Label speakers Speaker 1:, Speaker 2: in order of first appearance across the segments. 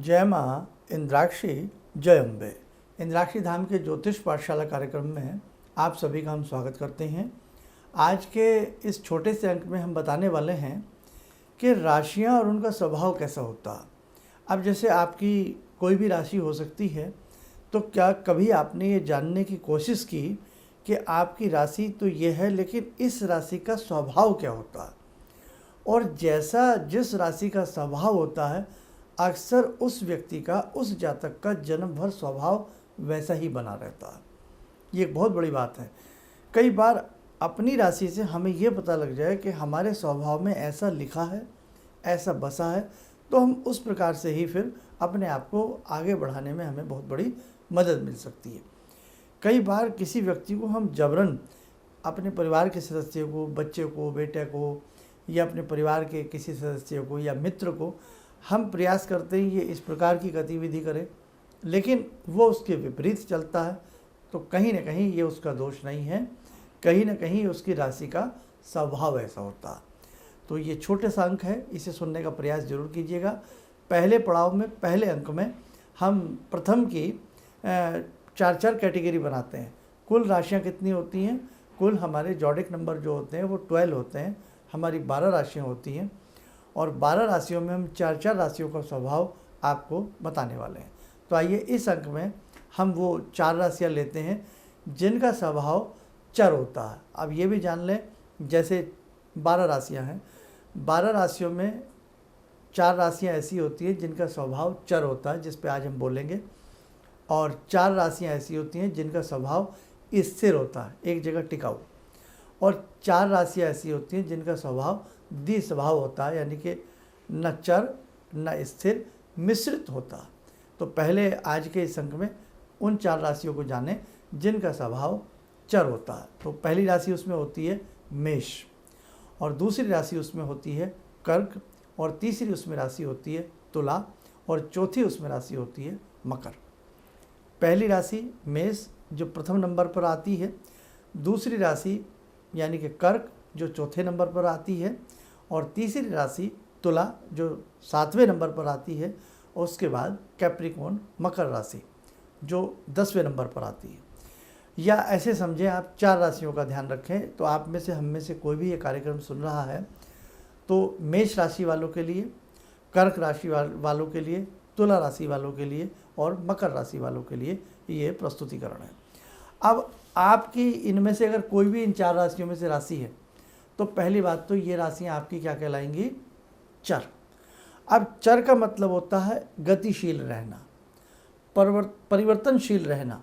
Speaker 1: जय माँ इंद्राक्षी जय अम्बे। इंद्राक्षी धाम के ज्योतिष पाठशाला कार्यक्रम में आप सभी का हम स्वागत करते हैं। आज के इस छोटे से अंक में हम बताने वाले हैं कि राशियाँ और उनका स्वभाव कैसा होता है। अब जैसे आपकी कोई भी राशि हो सकती है, तो क्या कभी आपने ये जानने की कोशिश की कि आपकी राशि तो ये है, लेकिन इस राशि का स्वभाव क्या होता है। और जैसा जिस राशि का स्वभाव होता है, अक्सर उस व्यक्ति का, उस जातक का जन्म भर स्वभाव वैसा ही बना रहता है। ये एक बहुत बड़ी बात है। कई बार अपनी राशि से हमें ये पता लग जाए कि हमारे स्वभाव में ऐसा लिखा है, ऐसा बसा है, तो हम उस प्रकार से ही फिर अपने आप को आगे बढ़ाने में हमें बहुत बड़ी मदद मिल सकती है। कई बार किसी व्यक्ति को हम जबरन अपने परिवार के सदस्यों को, बच्चे को, बेटे को, या अपने परिवार के किसी सदस्य को या मित्र को हम प्रयास करते हैं ये इस प्रकार की गतिविधि करे, लेकिन वो उसके विपरीत चलता है, तो कहीं ना कहीं ये उसका दोष नहीं है, कहीं ना कहीं उसकी राशि का स्वभाव ऐसा होता है। तो ये छोटे सा अंक है, इसे सुनने का प्रयास जरूर कीजिएगा। पहले पड़ाव में, पहले अंक में हम प्रथम की 4 कैटेगरी बनाते हैं। कुल राशियाँ कितनी होती हैं? कुल हमारे जॉडिक नंबर जो होते हैं वो 12 होते हैं। हमारी 12 राशियाँ होती हैं और 12 राशियों में हम 4 राशियों का स्वभाव आपको बताने वाले हैं। तो आइए इस अंक में हम वो 4 राशियाँ लेते हैं जिनका स्वभाव चर होता है। अब ये भी जान लें, जैसे 12 राशियाँ हैं, 12 राशियों में 4 राशियाँ ऐसी होती हैं जिनका स्वभाव चर होता है, जिस पे आज हम बोलेंगे, और 4 राशियाँ ऐसी होती हैं जिनका स्वभाव स्थिर होता है, एक जगह टिकाऊ, और 4 राशियाँ ऐसी होती हैं जिनका स्वभाव द्विस्वभाव होता है, यानी कि न चर न स्थिर, मिश्रित होता है। तो पहले आज के इस अंक में उन 4 राशियों को जानें जिनका स्वभाव चर होता है। तो पहली राशि उसमें होती है मेष, और दूसरी राशि उसमें होती है कर्क, और तीसरी उसमें राशि होती है तुला, और चौथी उसमें राशि होती है मकर। पहली राशि मेष जो प्रथम नंबर पर आती है, दूसरी राशि यानी कि कर्क जो चौथे नंबर पर आती है, और तीसरी राशि तुला जो 7वें नंबर पर आती है, और उसके बाद कैप्रिकॉर्न मकर राशि जो 10वें नंबर पर आती है। या ऐसे समझें आप 4 राशियों का ध्यान रखें। तो आप में से, हम में से कोई भी ये कार्यक्रम सुन रहा है तो मेष राशि वालों के लिए, कर्क राशि वालों के लिए, तुला राशि वालों के लिए और मकर राशि वालों के लिए ये प्रस्तुतिकरण है। अब आपकी इनमें से अगर कोई भी इन 4 राशियों में से राशि है, तो पहली बात तो ये राशियाँ आपकी क्या कहलाएंगी? चर। अब चर का मतलब होता है गतिशील रहना, परिवर्तनशील रहना,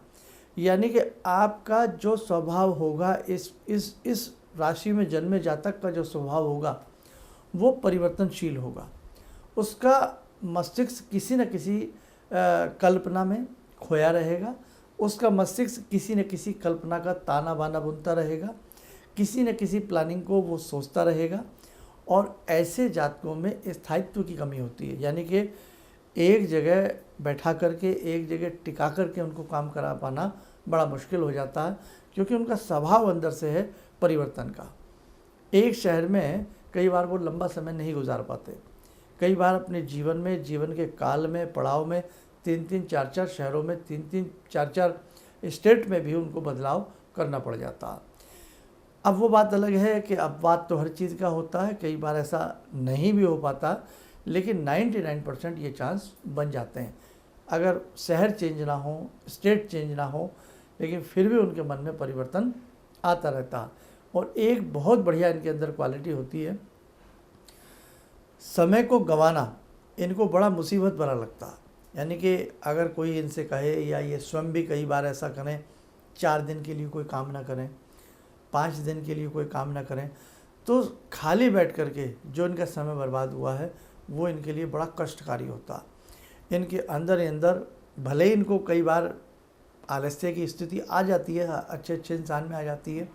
Speaker 1: यानी कि आपका जो स्वभाव होगा, इस राशि में जन्मे जातक का जो स्वभाव होगा वो परिवर्तनशील होगा। उसका मस्तिष्क किसी न किसी कल्पना में खोया रहेगा, उसका मस्तिष्क किसी न किसी कल्पना का ताना बाना बुनता रहेगा, किसी न किसी प्लानिंग को वो सोचता रहेगा, और ऐसे जातकों में स्थायित्व की कमी होती है, यानी कि एक जगह बैठा करके, एक जगह टिका करके उनको काम करा पाना बड़ा मुश्किल हो जाता है, क्योंकि उनका स्वभाव अंदर से है परिवर्तन का। एक शहर में कई बार वो लंबा समय नहीं गुजार पाते, कई बार अपने जीवन में, जीवन के काल में, पड़ाव में 3-3, 4-4 शहरों में, 3-3, 4-4 स्टेट में भी उनको बदलाव करना पड़ जाता है। अब वो बात अलग है कि अपवाद तो हर चीज़ का होता है, कई बार ऐसा नहीं भी हो पाता, लेकिन 99% ये चांस बन जाते हैं। अगर शहर चेंज ना हो, स्टेट चेंज ना हो, लेकिन फिर भी उनके मन में परिवर्तन आता रहता है। और एक बहुत बढ़िया इनके अंदर क्वालिटी होती है, समय को गंवाना इनको बड़ा मुसीबत भरा लगता है। यानी कि अगर कोई इनसे कहे, या ये स्वयं भी कई बार ऐसा करें, 4 दिन के लिए कोई काम ना करें, 5 दिन के लिए कोई काम ना करें, तो खाली बैठ करके जो इनका समय बर्बाद हुआ है वो इनके लिए बड़ा कष्टकारी होता है। इनके अंदर ही अंदर भले ही इनको कई बार आलस्य की स्थिति आ जाती है, अच्छे अच्छे इंसान में आ जाती है,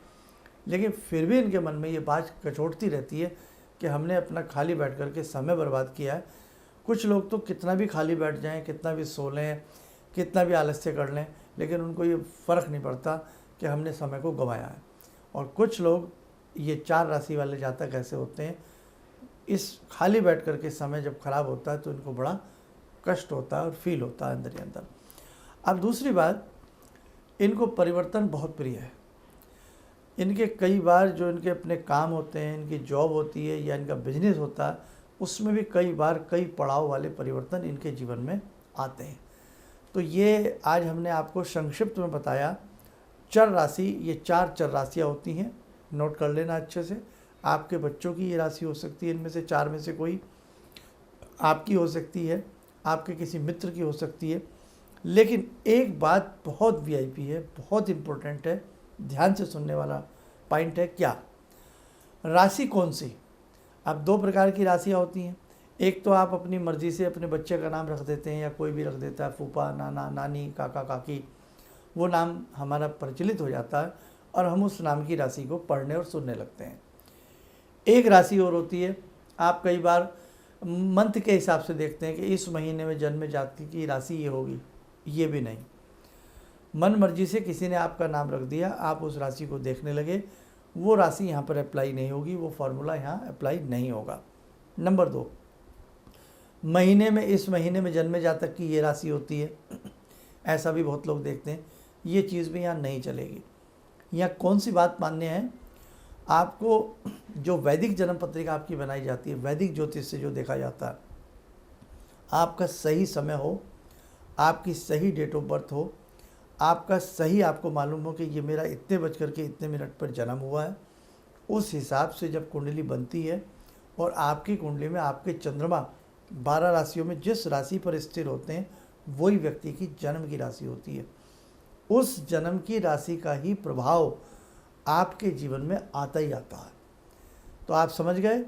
Speaker 1: लेकिन फिर भी इनके मन में ये बात कचोटती रहती है कि हमने अपना खाली बैठ करके समय बर्बाद किया है। कुछ लोग तो कितना भी खाली बैठ जाएं, कितना भी सो लें, कितना भी आलस्य कर लें, लेकिन उनको ये फ़र्क नहीं पड़ता कि हमने समय को गंवाया है। और कुछ लोग, ये 4 राशि वाले जातक ऐसे होते हैं, इस खाली बैठ करके समय जब खराब होता है तो इनको बड़ा कष्ट होता है और फील होता है अंदर ही अंदर। अब दूसरी बात, इनको परिवर्तन बहुत प्रिय है। इनके कई बार जो इनके अपने काम होते हैं, इनकी जॉब होती है या इनका बिजनेस होता है, उसमें भी कई बार कई पड़ाव वाले परिवर्तन इनके जीवन में आते हैं। तो ये आज हमने आपको संक्षिप्त में बताया। चर राशि, ये 4 चर राशियाँ होती हैं, नोट कर लेना अच्छे से। आपके बच्चों की ये राशि हो सकती है, इनमें से 4 में से कोई आपकी हो सकती है, आपके किसी मित्र की हो सकती है। लेकिन एक बात बहुत वीआईपी है, बहुत इम्पोर्टेंट है, ध्यान से सुनने वाला पॉइंट है। क्या राशि कौन सी? अब 2 प्रकार की राशियाँ होती हैं। एक तो आप अपनी मर्ज़ी से अपने बच्चे का नाम रख देते हैं या कोई भी रख देता है, फूफा, नाना, नानी, काका, काकी, वो नाम हमारा प्रचलित हो जाता है और हम उस नाम की राशि को पढ़ने और सुनने लगते हैं। एक राशि और होती है, आप कई बार मंथ के हिसाब से देखते हैं कि इस महीने में जन्म जाति की राशि ये होगी, ये भी नहीं। मन मर्जी से किसी ने आपका नाम रख दिया, आप उस राशि को देखने लगे, वो राशि यहाँ पर अप्लाई नहीं होगी, वो फॉर्मूला यहाँ अप्लाई नहीं होगा। नंबर 2, महीने में, इस महीने में जन्मे जातक की ये राशि होती है, ऐसा भी बहुत लोग देखते हैं। ये चीज़ भी यहाँ नहीं चलेगी। यहाँ कौन सी बात मान्य है? आपको जो वैदिक जन्म पत्रिका आपकी बनाई जाती है, वैदिक ज्योतिष से जो देखा जाता है, आपका सही समय हो, आपकी सही डेट ऑफ बर्थ हो, आपका सही, आपको मालूम हो कि ये मेरा इतने बज कर के इतने मिनट पर जन्म हुआ है, उस हिसाब से जब कुंडली बनती है और आपकी कुंडली में आपके चंद्रमा 12 राशियों में जिस राशि पर स्थिर होते हैं, वही व्यक्ति की जन्म की राशि होती है। उस जन्म की राशि का ही प्रभाव आपके जीवन में आता ही आता है। तो आप समझ गए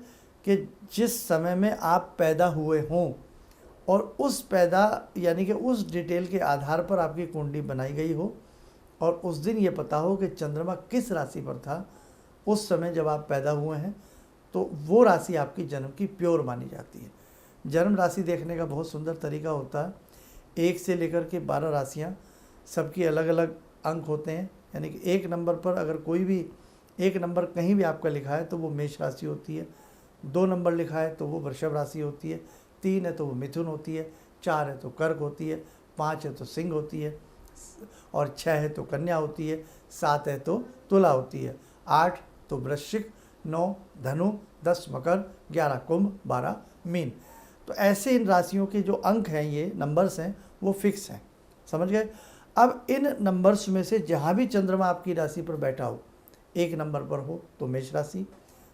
Speaker 1: कि जिस समय में आप पैदा हुए हों और उस यानी कि उस डिटेल के आधार पर आपकी कुंडली बनाई गई हो और उस दिन ये पता हो कि चंद्रमा किस राशि पर था उस समय जब आप पैदा हुए हैं, तो वो राशि आपकी जन्म की प्योर मानी जाती है। जन्म राशि देखने का बहुत सुंदर तरीका होता है। 1 से लेकर के 12 राशियाँ, सबकी अलग अलग अंक होते हैं। यानी कि 1 नंबर पर अगर कोई भी 1 नंबर कहीं भी आपका लिखा है तो वो मेष राशि होती है, 2 नंबर लिखा है तो वो वृषभ राशि होती है, 3 है तो वो मिथुन होती है, 4 है तो कर्क होती है, 5 है तो सिंह होती है, और 6 है तो कन्या होती है, 7 है तो तुला होती है, 8 तो वृश्चिक, 9 धनु, 10 मकर, 11 कुंभ, 12 मीन। तो ऐसे इन राशियों के जो अंक हैं, ये नंबर्स हैं, वो फिक्स हैं। समझ गए? अब इन नंबर्स में से जहाँ भी चंद्रमा आपकी राशि पर बैठा हो, 1 नंबर पर हो तो मेष राशि,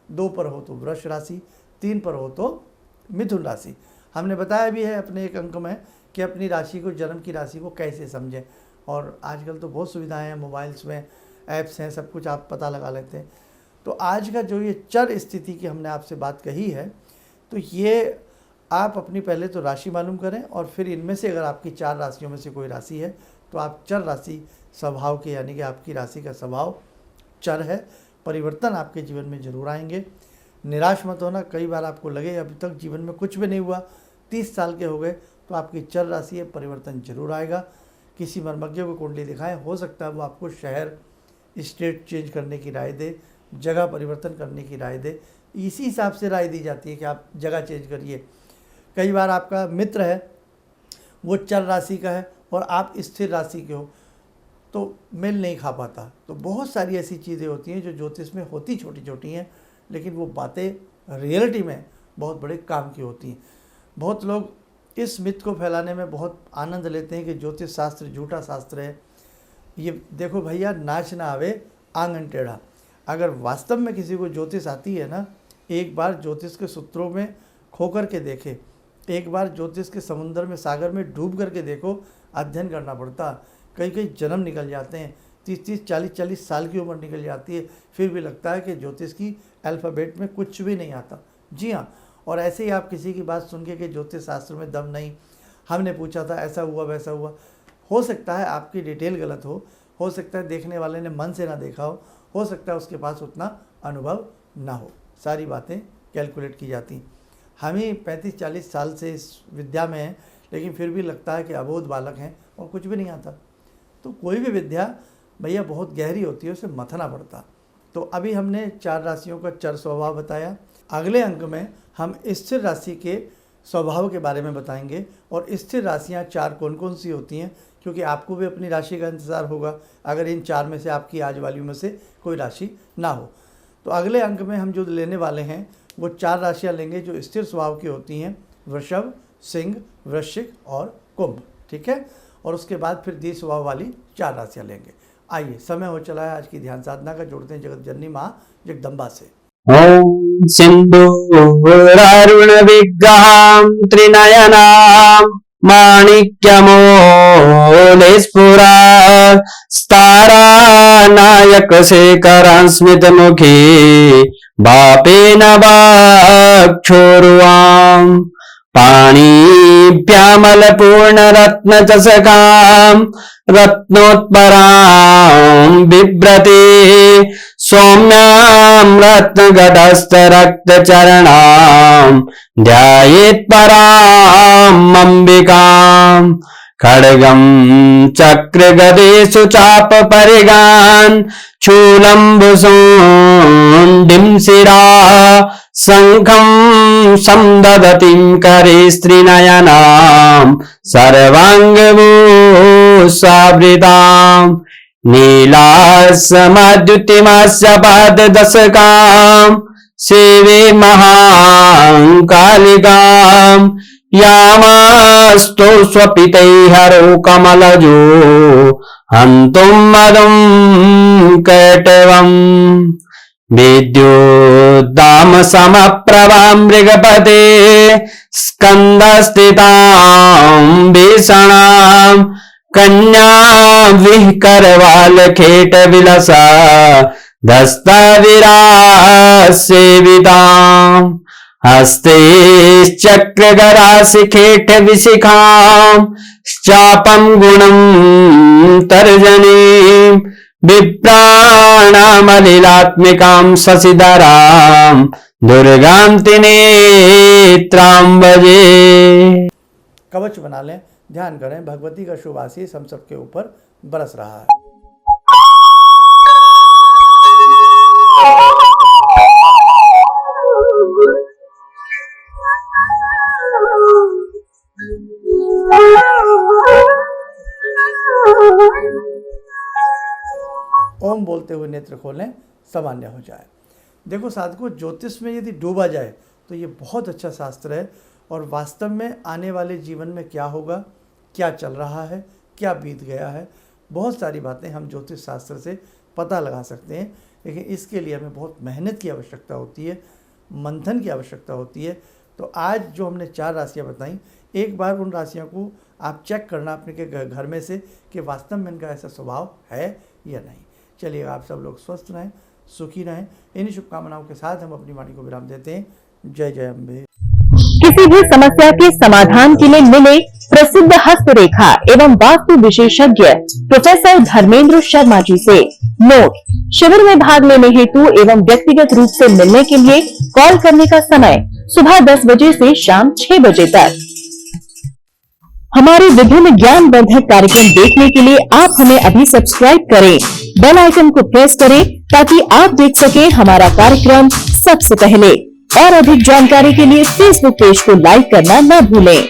Speaker 1: 2 पर हो तो वृष राशि, 3 पर हो तो मिथुन राशि। हमने बताया भी है अपने एक अंक में कि अपनी राशि को, जन्म की राशि को कैसे समझें, और आजकल तो बहुत सुविधाएं हैं, मोबाइल्स में ऐप्स हैं, सब कुछ आप पता लगा लेते हैं। तो आज का जो ये चर स्थिति की हमने आपसे बात कही है, तो ये आप अपनी पहले तो राशि मालूम करें और फिर इनमें से अगर आपकी 4 राशियों में से कोई राशि है तो आप चर राशि स्वभाव के, यानी कि आपकी राशि का स्वभाव चर है, परिवर्तन आपके जीवन में जरूर आएंगे। निराश मत होना। कई बार आपको लगे अभी तक जीवन में कुछ भी नहीं हुआ, 30 साल के हो गए, तो आपकी चर राशि है, परिवर्तन जरूर आएगा। किसी मर्मज्ञ को कुंडली दिखाएं, हो सकता है वो आपको शहर, स्टेट चेंज करने की राय दे, जगह परिवर्तन करने की राय दे। इसी हिसाब से राय दी जाती है कि आप जगह चेंज करिए। कई बार आपका मित्र है, वो चर राशि का है और आप स्थिर राशि के हो, तो मेल नहीं खा पाता। तो बहुत सारी ऐसी चीज़ें होती हैं जो ज्योतिष में होती छोटी छोटी हैं, लेकिन वो बातें रियलिटी में बहुत बड़े काम की होती हैं। बहुत लोग इस मिथ को फैलाने में बहुत आनंद लेते हैं कि ज्योतिष शास्त्र झूठा शास्त्र है। ये देखो भैया, नाच ना आवे आंगन टेढ़ा। अगर वास्तव में किसी को ज्योतिष आती है ना, एक बार ज्योतिष के सूत्रों में खो कर के देखे, एक बार ज्योतिष के समुद्र में, सागर में डूब करके देखो। अध्ययन करना पड़ता, कई कई जन्म निकल जाते हैं, 30-30, 40-40 साल की उम्र निकल जाती है, फिर भी लगता है कि ज्योतिष की अल्फ़ाबेट में कुछ भी नहीं आता। जी हाँ। और ऐसे ही आप किसी की बात सुन के कि ज्योतिष शास्त्र में दम नहीं, हमने पूछा था, ऐसा हुआ वैसा हुआ, हो सकता है आपकी डिटेल गलत हो सकता है देखने वाले ने मन से ना देखा हो सकता है उसके पास उतना अनुभव ना हो। सारी बातें कैलकुलेट की जाती। हम ही 35-40 साल से इस विद्या में हैं, लेकिन फिर भी लगता है कि अबोध बालक हैं और कुछ भी नहीं आता। तो कोई भी विद्या भैया बहुत गहरी होती है, उसे मथना पड़ता। तो अभी हमने 4 राशियों का चर स्वभाव बताया। अगले अंक में हम स्थिर राशि के स्वभाव के बारे में बताएंगे और स्थिर राशियाँ 4 कौन कौन सी होती हैं, क्योंकि आपको भी अपनी राशि का इंतज़ार होगा अगर इन 4 में से आपकी आज वाली में से कोई राशि ना हो। तो अगले अंक में हम जो लेने वाले हैं वो 4 राशियाँ लेंगे जो स्थिर स्वभाव की होती हैं, वृषभ, सिंह, वृश्चिक और कुंभ। ठीक है, और उसके बाद फिर दी स्वभाव वाली 4 राशियाँ लेंगे। आइए, समय हो चला है आज की ध्यान साधना का। जोड़ते हैं जगत जननी माँ जगदम्बा से।
Speaker 2: ओम सिंधूरारुण विग्रहां त्रिनयनां माणिक्यमौले स्फुरा स्तारानायक शेखरां स्मितमुखी बापेन वाक्षोरुवां पाणिभ्यामलपूर्णरत्नचषकां रत्नोत्परां बिभ्रते सौम्यां रत्नगटस्थरक्तचरणां ध्यायेत् पराम् अम्बिकां खड्गं चक्रगदेषु चापपरिगान् शूलम्बुसुण्डिं शिरा शङ्खं संदधतीं करे स्त्रीनयनां सर्वाङ्गभूषावृताम् नीलासमद्युतिमस्य पाददशकां सेवे महाकालिकां यामास्तो स्वपितैर्हरो कमलजो हन्तुं मदं कैटवम् विद्युद्दामसमप्रभां मृगपते स्कन्धस्थितां भीषणां कन्या विहकरवालखेट विलसा धस्तविरासेवितां हस्ते चक्रगराशिखेट विशिखां चापं गुणं तर्जनीं विप्राणामलिलात्मिकां शशिधरां दुर्गां त्रिनेत्रां भजे।
Speaker 1: कवच बना लें, ध्यान करें, भगवती का शुभ आशीष हम सबके ऊपर बरस रहा है। ओम बोलते हुए नेत्र खोलें, सामान्य हो जाए। देखो साधकों, ज्योतिष में यदि डूबा जाए तो ये बहुत अच्छा शास्त्र है और वास्तव में आने वाले जीवन में क्या होगा, क्या चल रहा है, क्या बीत गया है, बहुत सारी बातें हम ज्योतिष शास्त्र से पता लगा सकते हैं। लेकिन इसके लिए हमें बहुत मेहनत की आवश्यकता होती है, मंथन की आवश्यकता होती है। तो आज जो हमने 4 राशियाँ बताई, एक बार उन राशियों को आप चेक करना अपने के घर में से कि वास्तव में इनका ऐसा स्वभाव है या नहीं। चलिए, आप सब लोग स्वस्थ रहें, सुखी रहें। इन्हीं शुभकामनाओं के साथ हम अपनी वाणी को विराम देते हैं। जय जय अम्बे।
Speaker 3: किसी भी समस्या के समाधान के लिए मिले प्रसिद्ध हस्तरेखा एवं वास्तु विशेषज्ञ प्रोफेसर धर्मेंद्र शर्मा जी से। नोट: शिविर में भाग लेने हेतु एवं व्यक्तिगत रूप से मिलने के लिए कॉल करने का समय सुबह 10 बजे से शाम 6 बजे तक। हमारे विभिन्न ज्ञानवर्धक कार्यक्रम देखने के लिए आप हमें अभी सब्सक्राइब करें, बेल आइकन को प्रेस करें ताकि आप देख सकें हमारा कार्यक्रम सबसे पहले। और अधिक जानकारी के लिए फेसबुक पेज को लाइक करना न भूलें।